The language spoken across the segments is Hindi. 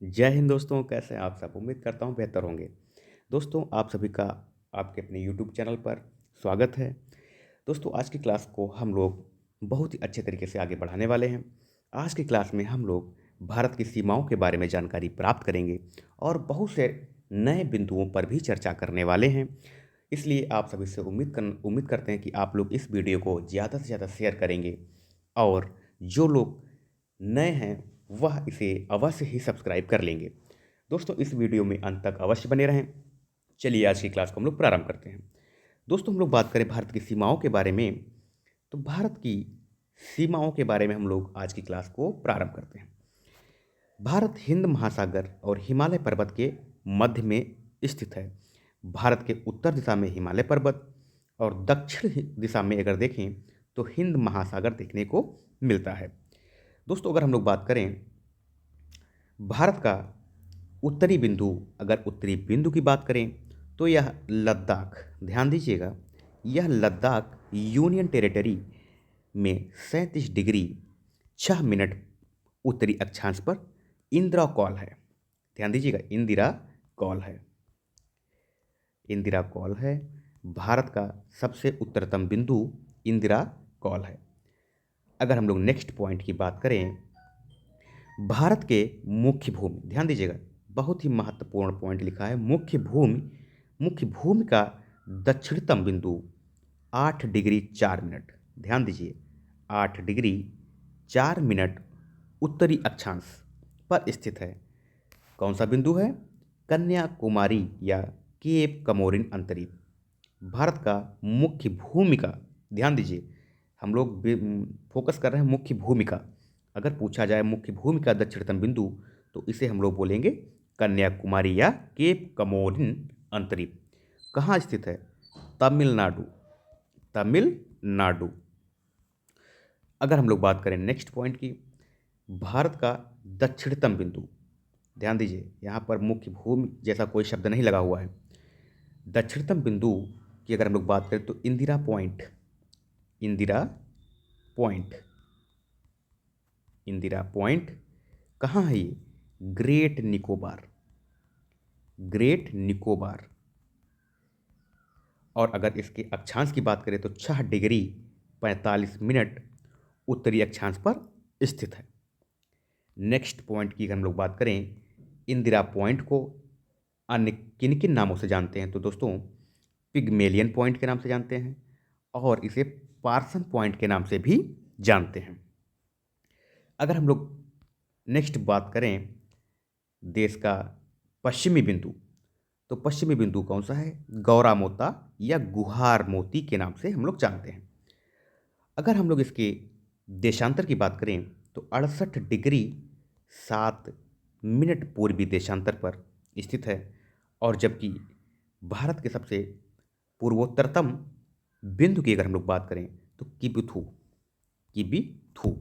जय हिंद दोस्तों, कैसे हैं आप सब? उम्मीद करता हूँ बेहतर होंगे। दोस्तों, आप सभी का आपके अपने यूट्यूब चैनल पर स्वागत है। दोस्तों, आज की क्लास को हम लोग बहुत ही अच्छे तरीके से आगे बढ़ाने वाले हैं। आज की क्लास में हम लोग भारत की सीमाओं के बारे में जानकारी प्राप्त करेंगे और बहुत से नए बिंदुओं पर भी चर्चा करने वाले हैं। इसलिए आप सभी से उम्मीद करते हैं कि आप लोग इस वीडियो को ज़्यादा से ज़्यादा शेयर करेंगे और जो लोग नए हैं वह इसे अवश्य ही सब्सक्राइब कर लेंगे। दोस्तों, इस वीडियो में अंत तक अवश्य बने रहें। चलिए आज की क्लास को हम लोग प्रारंभ करते हैं। दोस्तों, हम लोग बात करें भारत की सीमाओं के बारे में, तो भारत की सीमाओं के बारे में हम लोग आज की क्लास को प्रारंभ करते हैं। भारत हिंद महासागर और हिमालय पर्वत के मध्य में स्थित है। भारत के उत्तर दिशा में हिमालय पर्वत और दक्षिण दिशा में अगर देखें तो हिंद महासागर देखने को मिलता है। दोस्तों, अगर हम लोग बात करें भारत का उत्तरी बिंदु, अगर उत्तरी बिंदु की बात करें तो यह लद्दाख, ध्यान दीजिएगा, यह लद्दाख यूनियन टेरिटरी में 37 डिग्री 6 मिनट उत्तरी अक्षांश पर इंदिरा कॉल है। ध्यान दीजिएगा, इंदिरा कॉल है। इंदिरा कॉल है। भारत का सबसे उत्तरतम बिंदु इंदिरा कॉल है। अगर हम लोग नेक्स्ट पॉइंट की बात करें, भारत के मुख्य भूमि, ध्यान दीजिएगा, बहुत ही महत्वपूर्ण पॉइंट लिखा है, मुख्य भूमि का दक्षिणतम बिंदु 8 डिग्री 4 मिनट, ध्यान दीजिए, 8 डिग्री 4 मिनट उत्तरी अक्षांश पर स्थित है। कौन सा बिंदु है? कन्याकुमारी या केप कमोरिन अंतरीप। भारत का मुख्य भूमिका, ध्यान दीजिए, हम लोग फोकस कर रहे हैं मुख्य भूमिका। अगर पूछा जाए मुख्य भूमिका दक्षिणतम बिंदु तो इसे हम लोग बोलेंगे कन्याकुमारी या केप कमोरिन अंतरीप। कहाँ स्थित है? तमिलनाडु, तमिलनाडु। अगर हम लोग बात करें नेक्स्ट पॉइंट की, भारत का दक्षिणतम बिंदु, ध्यान दीजिए, यहाँ पर मुख्य भूमि जैसा कोई शब्द नहीं लगा हुआ है। दक्षिणतम बिंदु की अगर हम लोग बात करें तो Indira point, Indira point, Indira point कहाँ है ये? Great Nicobar, great Nicobar. और अगर इसके अक्षांश की बात करें तो 6 डिग्री 45 मिनट उत्तरी अक्षांश पर स्थित है। नेक्स्ट पॉइंट की अगर हम लोग बात करें, इंदिरा पॉइंट को अन्य किन किन नामों से जानते हैं तो दोस्तों, पिगमेलियन पॉइंट के नाम से जानते हैं और इसे पार्सन पॉइंट के नाम से भी जानते हैं। अगर हम लोग नेक्स्ट बात करें देश का पश्चिमी बिंदु, तो पश्चिमी बिंदु कौन सा है? गौरा मोता या गुहार मोती के नाम से हम लोग जानते हैं। अगर हम लोग इसके देशांतर की बात करें तो 68 डिग्री 7 मिनट पूर्वी देशांतर पर स्थित है। और जबकि भारत के सबसे पूर्वोत्तरतम बिंदु की अगर हम लोग बात करें तो किबिथु, किबिथु,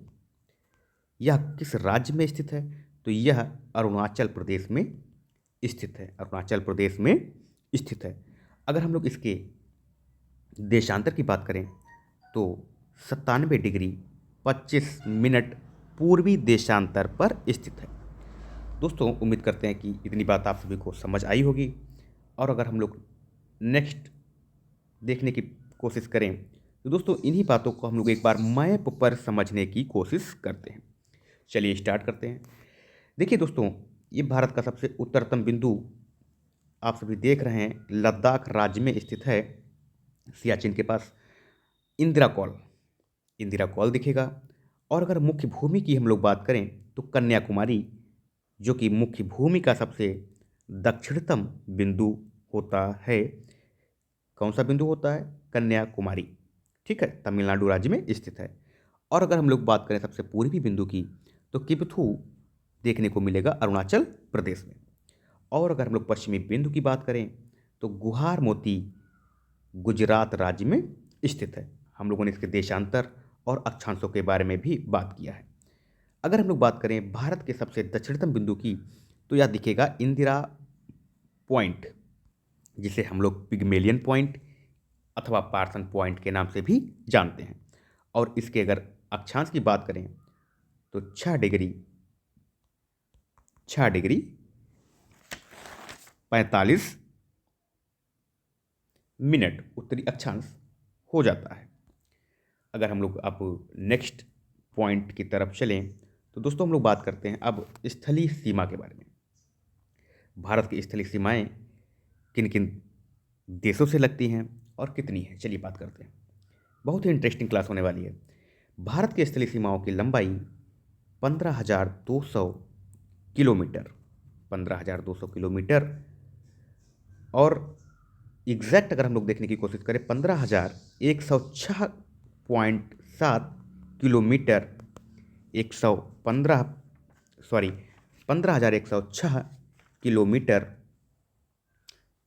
यह किस राज्य में स्थित है? तो यह अरुणाचल प्रदेश में स्थित है, अरुणाचल प्रदेश में स्थित है। अगर हम लोग इसके देशांतर की बात करें तो 97 डिग्री 25 मिनट पूर्वी देशांतर पर स्थित है। दोस्तों, उम्मीद करते हैं कि इतनी बात आप सभी को समझ आई होगी। और अगर हम लोग नेक्स्ट देखने की कोशिश करें तो दोस्तों, इन्हीं बातों को हम लोग एक बार मैप पर समझने की कोशिश करते हैं। चलिए स्टार्ट करते हैं। देखिए दोस्तों, ये भारत का सबसे उत्तरतम बिंदु आप सभी देख रहे हैं, लद्दाख राज्य में स्थित है, सियाचिन के पास। इंदिरा कॉल, इंदिरा कॉल दिखेगा। और अगर मुख्य भूमि की हम लोग बात करें तो कन्याकुमारी, जो कि मुख्य भूमि का सबसे दक्षिणतम बिंदु होता है। कौन सा बिंदु होता है? कन्याकुमारी, ठीक है, तमिलनाडु राज्य में स्थित है। और अगर हम लोग बात करें सबसे पूर्वी बिंदु की तो किबथू देखने को मिलेगा अरुणाचल प्रदेश में। और अगर हम लोग पश्चिमी बिंदु की बात करें तो गुहार मोती गुजरात राज्य में स्थित है। हम लोगों ने इसके देशांतर और अक्षांशों के बारे में भी बात किया है। अगर हम लोग बात करें भारत के सबसे दक्षिणतम बिंदु की तो यह दिखेगा इंदिरा पॉइंट, जिसे हम लोग पिगमेलियन पॉइंट अथवा पार्सन पॉइंट के नाम से भी जानते हैं। और इसके अगर अक्षांश की बात करें तो 6 डिग्री 6 डिग्री 45 मिनट उत्तरी अक्षांश हो जाता है। अगर हम लोग अब नेक्स्ट पॉइंट की तरफ चलें तो दोस्तों हम लोग बात करते हैं अब स्थलीय सीमा के बारे में। भारत की स्थलीय सीमाएं किन किन देशों से लगती हैं और कितनी हैं, चलिए बात करते हैं। बहुत ही इंटरेस्टिंग क्लास होने वाली है। भारत की स्थलीय सीमाओं की लंबाई 15,200 किलोमीटर 15,200 किलोमीटर और एग्जैक्ट अगर हम लोग देखने की कोशिश करें 15,106.7 किलोमीटर 115 सॉरी 15,106 किलोमीटर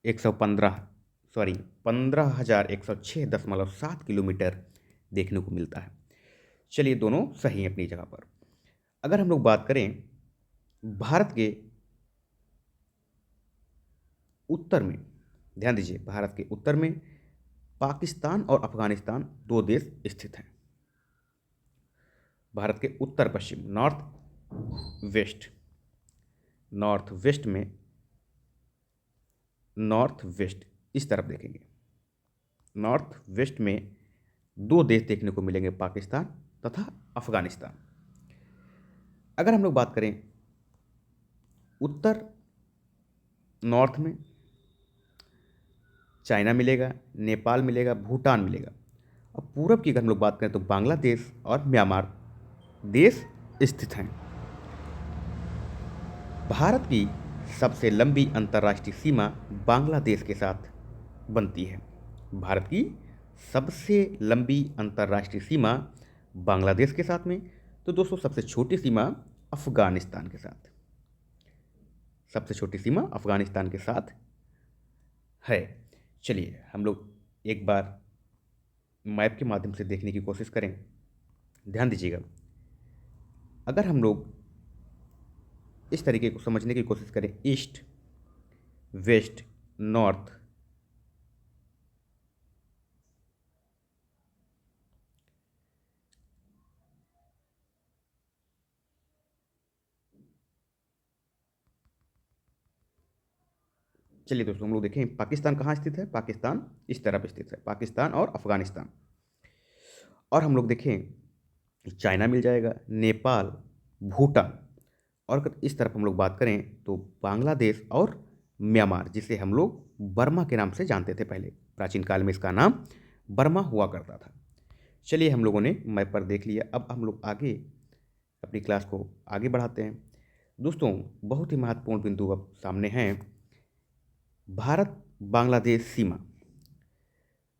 15,106.7 किलोमीटर देखने को मिलता है। चलिए दोनों सही हैं अपनी जगह पर। अगर हम लोग बात करें भारत के उत्तर में, ध्यान दीजिए, भारत के उत्तर में पाकिस्तान और अफगानिस्तान दो देश स्थित हैं। भारत के उत्तर पश्चिम नॉर्थ वेस्ट इस तरफ देखेंगे, नॉर्थ वेस्ट में दो देश देखने को मिलेंगे, पाकिस्तान तथा अफगानिस्तान। अगर हम लोग बात करें उत्तर नॉर्थ में चाइना मिलेगा, नेपाल मिलेगा, भूटान मिलेगा। अब पूरब की अगर हम लोग बात करें तो बांग्लादेश और म्यांमार देश स्थित हैं। भारत की सबसे लंबी अंतर्राष्ट्रीय सीमा बांग्लादेश के साथ बनती है। भारत की सबसे लंबी अंतर्राष्ट्रीय सीमा बांग्लादेश के साथ में, तो दोस्तों सबसे छोटी सीमा अफगानिस्तान के साथ, सबसे छोटी सीमा अफगानिस्तान के साथ है। चलिए हम लोग एक बार मैप के माध्यम से देखने की कोशिश करें। ध्यान दीजिएगा, अगर हम लोग इस तरीके को समझने की कोशिश करें, ईस्ट वेस्ट नॉर्थ, चलिए दोस्तों हम लोग देखें पाकिस्तान कहाँ स्थित है। पाकिस्तान इस तरफ स्थित है, पाकिस्तान और अफगानिस्तान। और हम लोग देखें चाइना मिल जाएगा, नेपाल, भूटान। और अगर इस तरफ हम लोग बात करें तो बांग्लादेश और म्यांमार, जिसे हम लोग बर्मा के नाम से जानते थे पहले, प्राचीन काल में इसका नाम बर्मा हुआ करता था। चलिए हम लोगों ने मैप पर देख लिया, अब हम लोग आगे अपनी क्लास को आगे बढ़ाते हैं। दोस्तों बहुत ही महत्वपूर्ण बिंदु अब सामने हैं। भारत बांग्लादेश सीमा,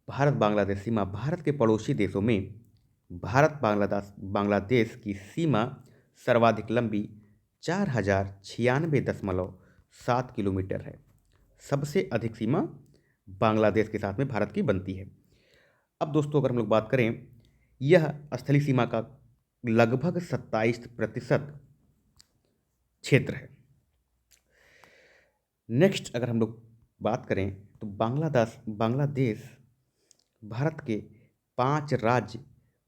भारत बांग्लादेश सीमा, भारत के पड़ोसी देशों में भारत बांग्लादेश की सीमा सर्वाधिक लंबी 4,096.7 किलोमीटर है। सबसे अधिक सीमा बांग्लादेश के साथ में भारत की बनती है। अब दोस्तों अगर हम लोग बात करें, यह स्थलीय सीमा का लगभग 27% क्षेत्र है। नेक्स्ट अगर हम लोग बात करें तो बांग्लादेश भारत के 5 राज्य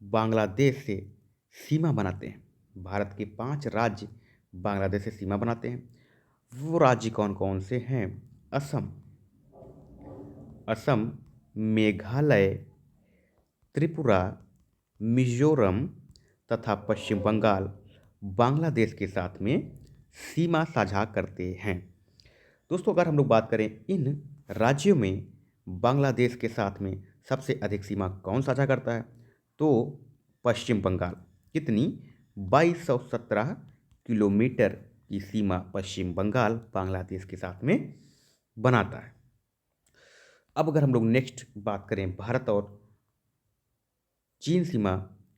बांग्लादेश से सीमा बनाते हैं। भारत के 5 राज्य बांग्लादेश से सीमा बनाते हैं। वो राज्य कौन कौन से हैं? असम, मेघालय, त्रिपुरा, मिजोरम तथा पश्चिम बंगाल बांग्लादेश के साथ में सीमा साझा करते हैं। दोस्तों अगर हम लोग बात करें इन राज्यों में बांग्लादेश के साथ में सबसे अधिक सीमा कौन साझा करता है, तो पश्चिम बंगाल। कितनी? 2217 किलोमीटर की सीमा पश्चिम बंगाल बांग्लादेश के साथ में बनाता है। अब अगर हम लोग नेक्स्ट बात करें भारत और चीन सीमा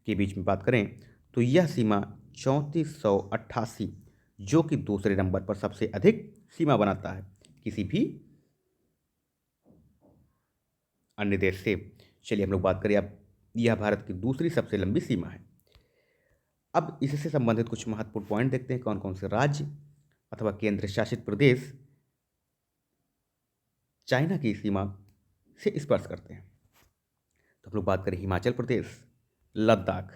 के बीच में बात करें तो यह सीमा 3488, जो कि दूसरे नंबर पर सबसे अधिक सीमा बनाता है किसी भी अन्य देश से। चलिए हम लोग बात करें, अब यह भारत की दूसरी सबसे लंबी सीमा है। अब इससे संबंधित कुछ महत्वपूर्ण पॉइंट देखते हैं, कौन कौन से राज्य अथवा केंद्र शासित प्रदेश चाइना की सीमा से स्पर्श करते हैं। तो हम लोग बात करें हिमाचल प्रदेश, लद्दाख,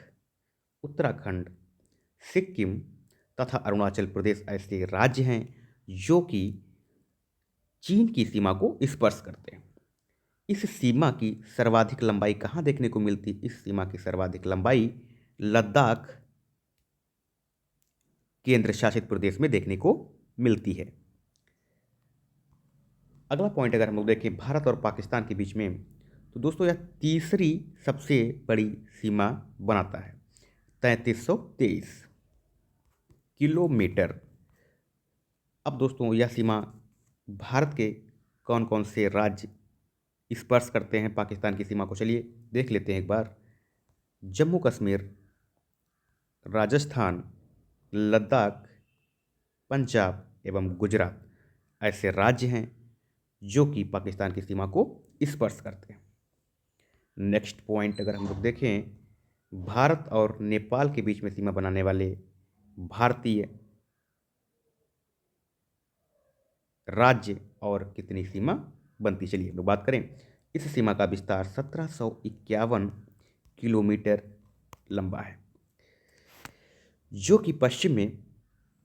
उत्तराखंड, सिक्किम तथा अरुणाचल प्रदेश ऐसे राज्य हैं जो कि चीन की सीमा को स्पर्श करते हैं। इस सीमा की सर्वाधिक लंबाई कहाँ देखने को मिलती है? इस सीमा की सर्वाधिक लंबाई लद्दाख केंद्र शासित प्रदेश में देखने को मिलती है। अगला पॉइंट अगर हम लोग देखें भारत और पाकिस्तान के बीच में, तो दोस्तों यह तीसरी सबसे बड़ी सीमा बनाता है, 3323 किलोमीटर। अब दोस्तों यह सीमा भारत के कौन कौन से राज्य स्पर्श करते हैं पाकिस्तान की सीमा को, चलिए देख लेते हैं एक बार। जम्मू कश्मीर, राजस्थान, लद्दाख, पंजाब एवं गुजरात ऐसे राज्य हैं जो कि पाकिस्तान की सीमा को स्पर्श करते हैं। नेक्स्ट पॉइंट अगर हम लोग देखें, भारत और नेपाल के बीच में सीमा बनाने वाले भारतीय राज्य और कितनी सीमा बनती, चलिए हम लोग बात करें। इस सीमा का विस्तार 1751 किलोमीटर लंबा है, जो कि पश्चिम में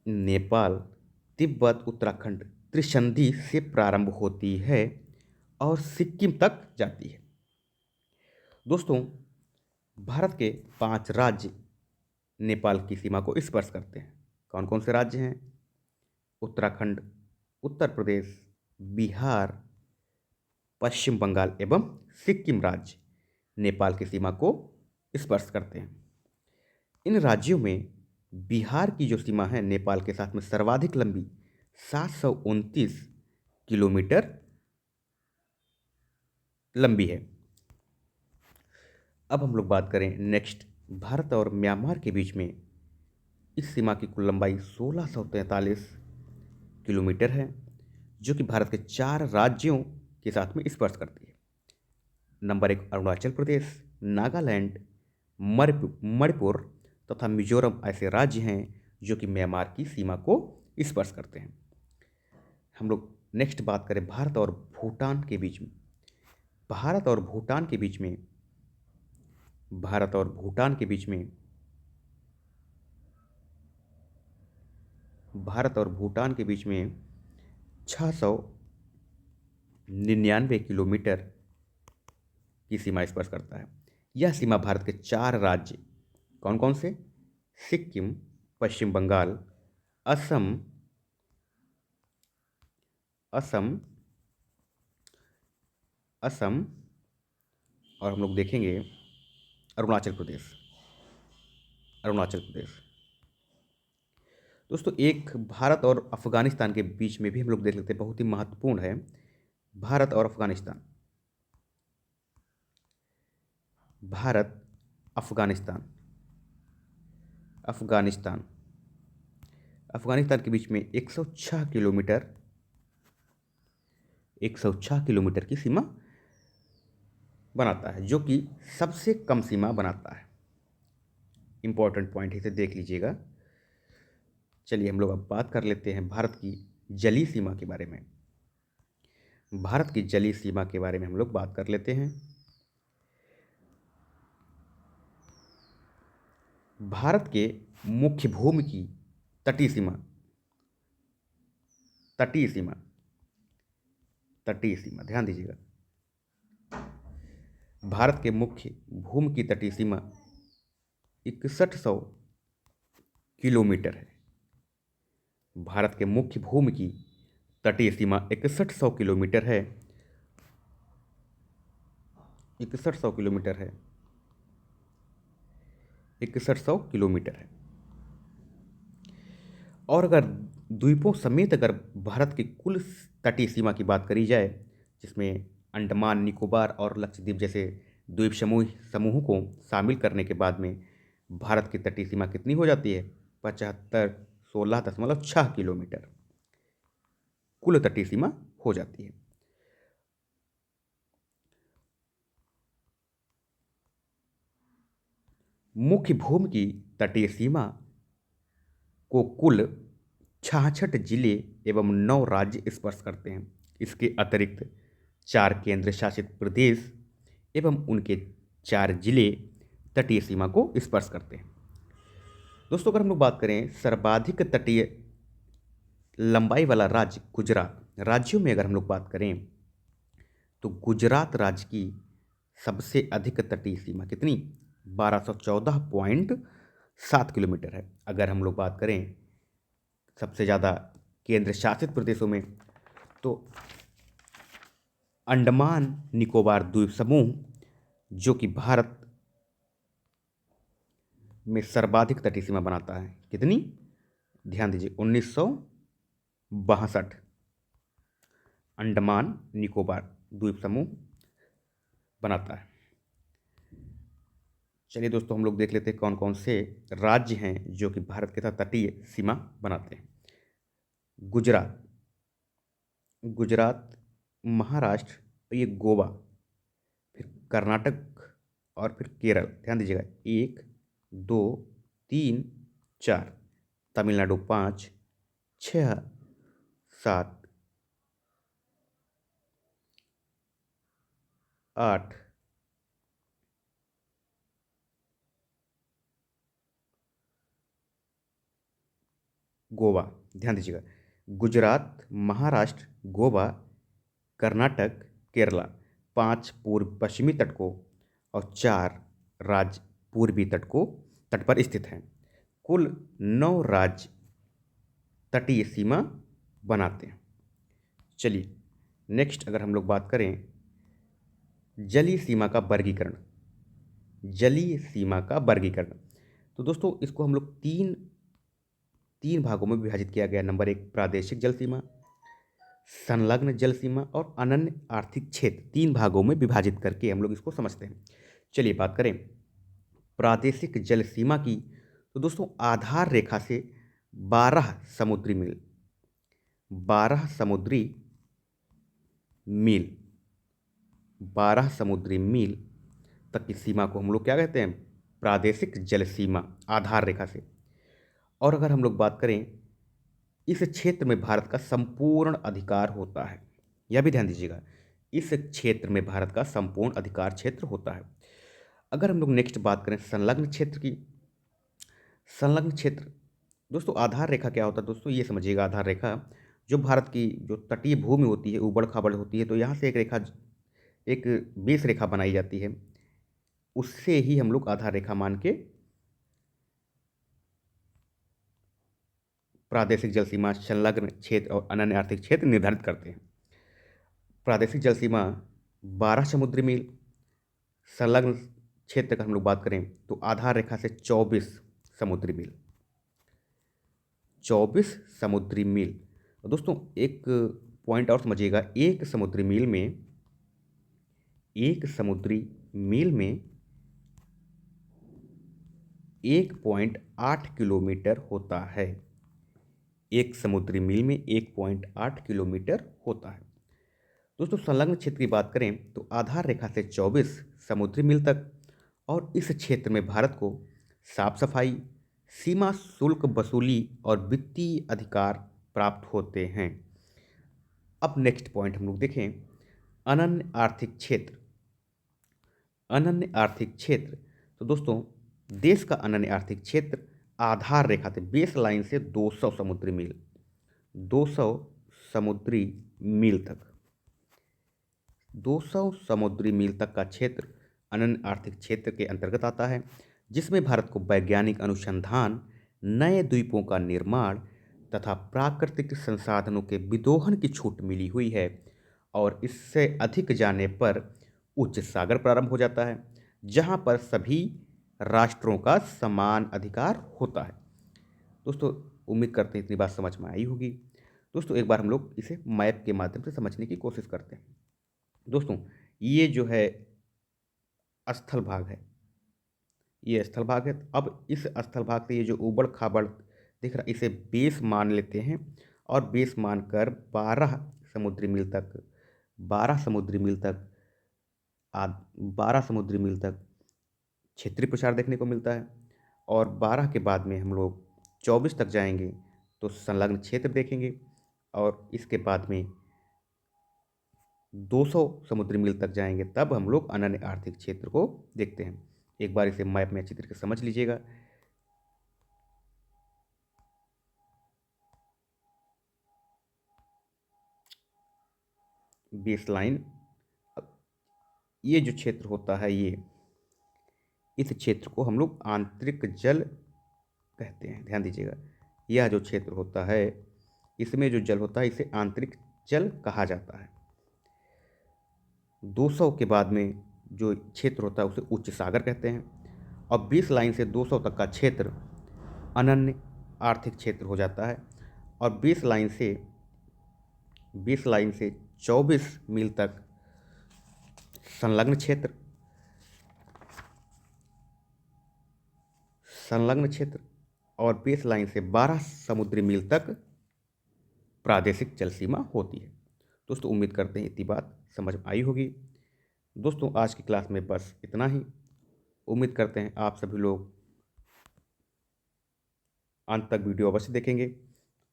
नेपाल, तिब्बत, उत्तराखंड त्रिसंधि से प्रारंभ होती है और सिक्किम तक जाती है। दोस्तों भारत के 5 राज्य नेपाल की सीमा को स्पर्श करते हैं। कौन कौन से राज्य हैं? उत्तराखंड, उत्तर प्रदेश, बिहार, पश्चिम बंगाल एवं सिक्किम राज्य नेपाल की सीमा को स्पर्श करते हैं। इन राज्यों में बिहार की जो सीमा है नेपाल के साथ में सर्वाधिक लंबी 729 किलोमीटर लंबी है। अब हम लोग बात करें नेक्स्ट, भारत और म्यांमार के बीच में इस सीमा की कुल लंबाई 1643 किलोमीटर है, जो कि भारत के 4 राज्यों के साथ में स्पर्श करती है। नंबर 1 अरुणाचल प्रदेश, नागालैंड, मणिपुर तथा मिजोरम ऐसे राज्य हैं जो कि म्यांमार की सीमा को स्पर्श करते हैं। हम लोग नेक्स्ट बात करें भारत और भूटान के बीच में। भारत और भूटान के बीच में 699 किलोमीटर की सीमा स्पर्श करता है। यह सीमा भारत के 4 राज्य कौन कौन से? सिक्किम, पश्चिम बंगाल, असम असम असम और हम लोग देखेंगे अरुणाचल प्रदेश। दोस्तों एक भारत और अफगानिस्तान के बीच में भी हम लोग देख लेते हैं, बहुत ही महत्वपूर्ण है। भारत और अफगानिस्तान, अफगानिस्तान के बीच में 106 किलोमीटर की सीमा बनाता है, जो कि सबसे कम सीमा बनाता है। इंपॉर्टेंट पॉइंट इसे देख लीजिएगा। चलिए हम लोग अब बात कर लेते हैं भारत की जलीय सीमा के बारे में। भारत की जलीय सीमा के बारे में हम लोग बात कर लेते हैं। भारत के मुख्य भूमि की तटीय सीमा ध्यान दीजिएगा। भारत के मुख्य भूमि की तटीय सीमा 6100 किलोमीटर है। भारत के मुख्य भूमि की तटीय सीमा 6100 किलोमीटर है। 6100 किलोमीटर है। और अगर द्वीपों समेत अगर भारत की कुल तटीय सीमा की बात करी जाए, जिसमें अंडमान निकोबार और लक्षद्वीप जैसे द्वीप समूहों को शामिल करने के बाद में भारत की तटीय सीमा कितनी हो जाती है? 7516.6 किलोमीटर कुल तटीय सीमा हो जाती है। मुख्य भूमि की तटीय सीमा को कुल 66 जिले एवं 9 राज्य स्पर्श करते हैं। इसके अतिरिक्त 4 केंद्र शासित प्रदेश एवं उनके 4 जिले तटीय सीमा को स्पर्श करते हैं। दोस्तों अगर हम लोग बात करें सर्वाधिक तटीय लंबाई वाला राज्य गुजरात, राज्यों में अगर हम लोग बात करें तो गुजरात राज्य की सबसे अधिक तटीय सीमा कितनी, 1214.7 किलोमीटर है। अगर हम लोग बात करें सबसे ज़्यादा केंद्र शासित प्रदेशों में, तो अंडमान निकोबार द्वीप समूह जो कि भारत में सर्वाधिक तटीय सीमा बनाता है, कितनी, ध्यान दीजिए, 1962। अंडमान निकोबार द्वीप समूह बनाता है। चलिए दोस्तों हम लोग देख लेते हैं कौन कौन से राज्य हैं जो कि भारत के साथ तटीय सीमा बनाते हैं। गुजरात, गुजरात, महाराष्ट्र, ये गोवा, फिर कर्नाटक और फिर केरल। ध्यान दीजिएगा, 1 2 3 4, तमिलनाडु 5 6 7 8 गोवा। ध्यान दीजिएगा, गुजरात, महाराष्ट्र, गोवा, कर्नाटक, केरला, 5 पूर्व पश्चिमी तट को और 4 राज्य पूर्वी तट पर स्थित हैं। कुल 9 राज्य तटीय सीमा बनाते हैं। चलिए नेक्स्ट अगर हम लोग बात करें जलीय सीमा का वर्गीकरण, जलीय सीमा का वर्गीकरण, तो दोस्तों इसको हम लोग तीन भागों में विभाजित किया गया। नंबर 1 प्रादेशिक जल सीमा, संलग्न जल सीमा और अनन्य आर्थिक क्षेत्र, 3 भागों में विभाजित करके हम लोग इसको समझते हैं। चलिए बात करें प्रादेशिक जल सीमा की, तो दोस्तों आधार रेखा से 12 समुद्री मील, 12 समुद्री मील, 12 समुद्री मील तक की सीमा को हम लोग क्या कहते हैं, प्रादेशिक जल सीमा, आधार रेखा से। और अगर हम लोग बात करें इस क्षेत्र में भारत का संपूर्ण अधिकार होता है, यह भी ध्यान दीजिएगा, इस क्षेत्र में भारत का संपूर्ण अधिकार क्षेत्र होता है। अगर हम लोग नेक्स्ट बात करें संलग्न क्षेत्र की, संलग्न क्षेत्र, दोस्तों आधार रेखा क्या होता है, दोस्तों ये समझिएगा, आधार रेखा जो भारत की जो तटीय भूमि होती है, उबड़ खाबड़ होती है, तो यहाँ से एक रेखा, एक बीस रेखा बनाई जाती है, उससे ही हम लोग आधार रेखा मान के प्रादेशिक जल सीमा, संलग्न क्षेत्र और अनन्य आर्थिक क्षेत्र निर्धारित करते हैं। प्रादेशिक जल सीमा 12 समुद्री मील, संलग्न क्षेत्र का हम लोग बात करें तो आधार रेखा से 24 समुद्री मील, 24 समुद्री मील। और दोस्तों एक पॉइंट और समझिएगा, एक समुद्री मील में, एक समुद्री मील में 1.8 किलोमीटर होता है, एक समुद्री मील में 1.8 किलोमीटर होता है। दोस्तों संलग्न क्षेत्र की बात करें तो आधार रेखा से 24 समुद्री मील तक, और इस क्षेत्र में भारत को साफ सफाई, सीमा शुल्क वसूली और वित्तीय अधिकार प्राप्त होते हैं। अब नेक्स्ट पॉइंट हम लोग देखें, अनन्य आर्थिक क्षेत्र, अनन्य आर्थिक क्षेत्र, तो दोस्तों देश का अनन्य आर्थिक क्षेत्र आधार रेखा से, बेस लाइन से 200 समुद्री मील, 200 समुद्री मील तक, 200 समुद्री मील तक का क्षेत्र अनन्य आर्थिक क्षेत्र के अंतर्गत आता है, जिसमें भारत को वैज्ञानिक अनुसंधान, नए द्वीपों का निर्माण तथा प्राकृतिक संसाधनों के विदोहन की छूट मिली हुई है, और इससे अधिक जाने पर उच्च सागर प्रारंभ हो जाता है, जहां पर सभी राष्ट्रों का समान अधिकार होता है। दोस्तों उम्मीद करते हैं इतनी बात समझ में आई होगी। दोस्तों एक बार हम लोग इसे मैप के माध्यम से समझने की कोशिश करते हैं। दोस्तों ये जो है स्थल भाग है, ये स्थल भाग है। अब इस स्थल भाग से ये जो ऊबड़ खाबड़ दिख रहा है, इसे बेस मान लेते हैं, और बेस मानकर 12 समुद्री मील तक, 12 समुद्री मील तक, 12 समुद्री मील तक क्षेत्रीय प्रसार देखने को मिलता है, और 12 के बाद में हम लोग 24 तक जाएंगे तो संलग्न क्षेत्र देखेंगे, और इसके बाद में 200 समुद्री मील तक जाएंगे तब हम लोग अनन्य आर्थिक क्षेत्र को देखते हैं। एक बार इसे मैप में अच्छी तरीके से समझ लीजिएगा। बेस लाइन, ये जो क्षेत्र होता है इस क्षेत्र को हम लोग आंतरिक जल कहते हैं। ध्यान दीजिएगा, यह जो क्षेत्र होता है इसमें जो जल होता है इसे आंतरिक जल कहा जाता है। 200 के बाद में जो क्षेत्र होता है उसे उच्च सागर कहते हैं। और 20 लाइन से 200 तक का क्षेत्र अनन्य आर्थिक क्षेत्र हो जाता है। और 20 लाइन से 24 मील तक संलग्न क्षेत्र और 20 लाइन से 12 समुद्री मील तक प्रादेशिक जल सीमा होती है। दोस्तों उम्मीद करते हैं इतनी बात समझ में आई होगी। दोस्तों आज की क्लास में बस इतना ही। उम्मीद करते हैं आप सभी लोग अंत तक वीडियो अवश्य देखेंगे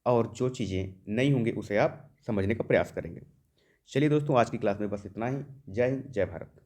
और जो चीज़ें नहीं होंगी उसे आप समझने का प्रयास करेंगे। चलिए दोस्तों आज की क्लास में बस इतना ही। जय हिंद, जय भारत।